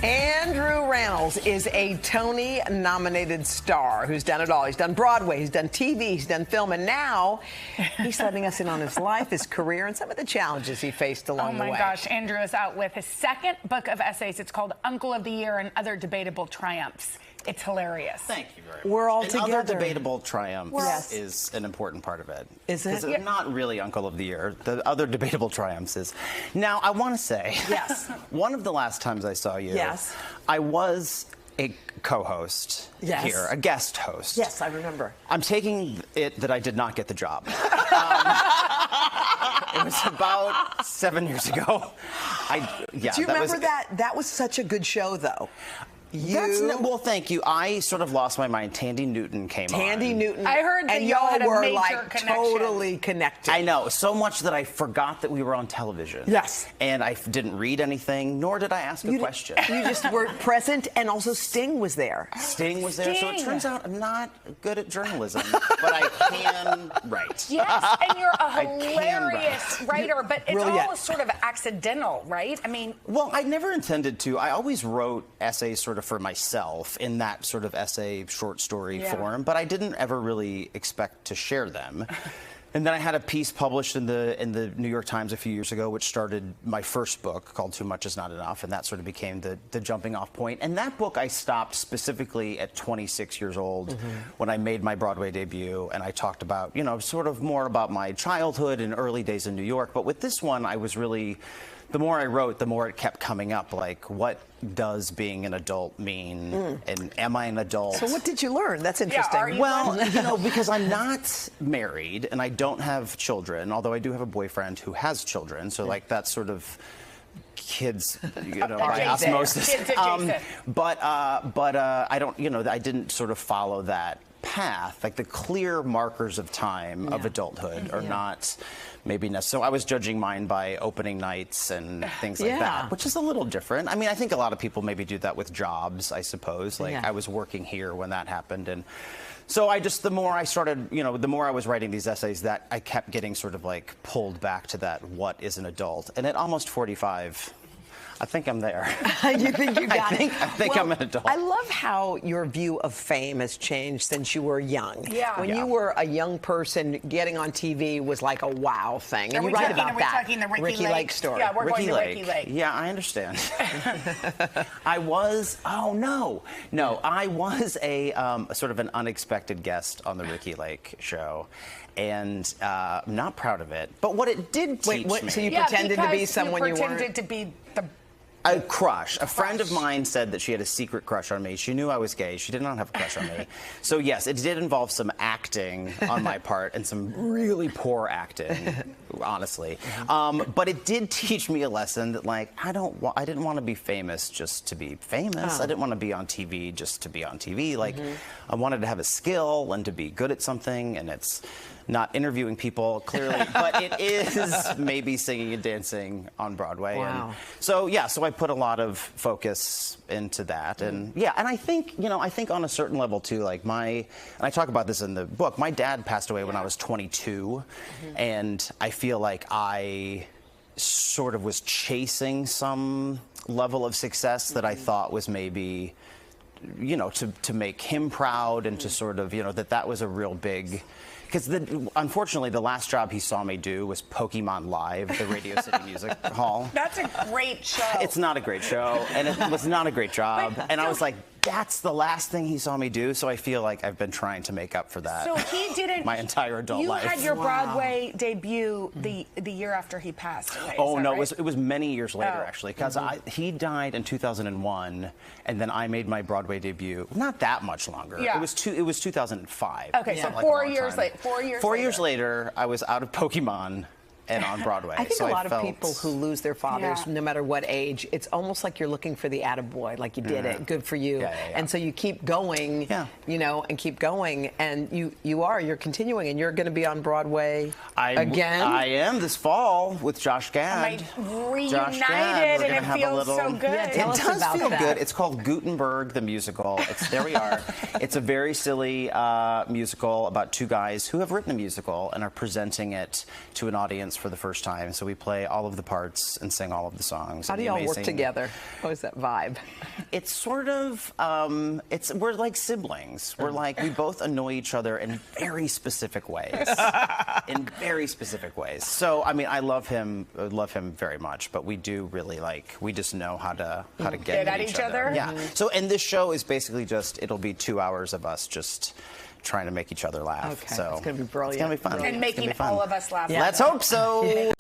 Andrew Rannells is a Tony-nominated star who's done it all. He's done Broadway, he's done TV, he's done film, and now he's letting us in on his life, his career, and some of the challenges he faced along the way. Oh my gosh, Andrew is out with his second book of essays. It's called Uncle of the Year and Other Debatable Triumphs. It's hilarious. Thank you very much. We're all and together. Other Debatable Triumphs Yes. is an important part of it. Is it? Because it's not really Uncle of the Year. The Other Debatable Triumphs is. Now, I want to say, Yes. one of the last times I saw you, Yes. I was a co-host Yes. here, a guest host. Yes, I remember. I'm taking it that I did not get the job. It was about 7 years ago. Do you remember that? That was such a good show, though. Well, thank you. I sort of lost my mind. Tandy Newton came on. Tandy Newton. I heard that and y'all had a were major like connection. totally connected. I know, so much that I forgot that we were on television. Yes. And I didn't read anything, nor did I ask a question. You just were present, and also Sting was there. Sting was there, so it Sting. turns out I'm not good at journalism, but I can write. Yes, and you're a can hilarious writer, but it's Brilliant. all sort of accidental, right? I mean, Well, I never intended to. I always wrote essays sort of for myself in that sort of essay short story form, but I didn't ever really expect to share them. And then I had a piece published in the New York Times a few years ago, which started my first book called Too Much Is Not Enough, and that sort of became the jumping off point. And that book I stopped specifically at 26 years old when I made my Broadway debut, and I talked about, sort of more about my childhood and early days in New York. But with this one, I was really, the more I wrote, the more it kept coming up, like, what does being an adult mean? And am I an adult? So what did you learn? That's interesting. are you- Well, because I'm not married and I don't have children, although I do have a boyfriend who has children, so like that's sort of kids, by Adjacent. osmosis. Kids adjacent. But I don't, I didn't sort of follow that path. Like the clear markers of time of adulthood are not maybe necessary. So I was judging mine by opening nights and things like that, which is a little different. I mean, I think a lot of people maybe do that with jobs, I suppose. Like I was working here when that happened, and so the more I started, the more I was writing these essays, that I kept getting sort of like pulled back to that, what is an adult? And at almost 45, I think I'm there. You think you got it? I think I'm an adult. I love how your view of fame has changed since you were young. Yeah. When you were a young person, getting on TV was like a wow thing. And you write about Are we that. talking the Ricky Lake story. Yeah, we're going to Ricky Lake. Yeah, I understand. I was a sort of an unexpected guest on the Ricky Lake show, and I'm not proud of it. But what it did teach me. So you pretended to be someone you weren't? You pretended to be the... A crush. A friend of mine said that she had a secret crush on me. She knew I was gay. She did not have a crush on me. So yes, it did involve some acting on my part and some really poor acting, honestly. But it did teach me a lesson that, like, I didn't want to be famous just to be famous. I didn't want to be on TV just to be on TV. Like, I wanted to have a skill and to be good at something, and it's not interviewing people, clearly, but it is maybe singing and dancing on Broadway. Wow. And so I put a lot of focus into that. And and I think on a certain level too, like and I talk about this in the book, my dad passed away when I was 22, and I feel like I sort of was chasing some level of success that I thought was maybe, to make him proud and to sort of, that was a real big... Because unfortunately, the last job he saw me do was Pokemon Live, the Radio City Music Hall. That's a great show. It's not a great show, and it was not a great job. And I was like, that's the last thing he saw me do, so I feel like I've been trying to make up for that. So he didn't... my entire adult life. You had your Broadway debut the year after he passed away. Oh, no, right? it was many years later, actually, because he died in 2001, and then I made my Broadway debut not that much longer. Yeah. It was 2005. Okay, so like 4 years later. 4 years later, I was out of Pokemon and on Broadway. I think so a lot of people who lose their fathers, Yeah. no matter what age, it's almost like you're looking for the attaboy, like you did it, good for you. And so you keep going, and keep going, and you're continuing, and you're going to be on Broadway again. I am this fall with Josh Gad. Reunited, and it feels so good. Yeah, It tell us does about feel that. good. It's called Gutenberg the Musical. There we are. It's a very silly musical about two guys who have written a musical and are presenting it to an audience for the first time. So we play all of the parts and sing all of the songs. How do y'all work together? What is that vibe? It's sort of, we're like siblings. We're like, we both annoy each other in very specific ways. In very specific ways. So, I mean, I love him very much, but we do really we just know how to get at each other. Yeah. So, and this show is basically just, it'll be 2 hours of us just trying to make each other laugh. Okay. So it's going to be brilliant. It's going to be fun. And making all of us laugh. Yeah. Let's hope so.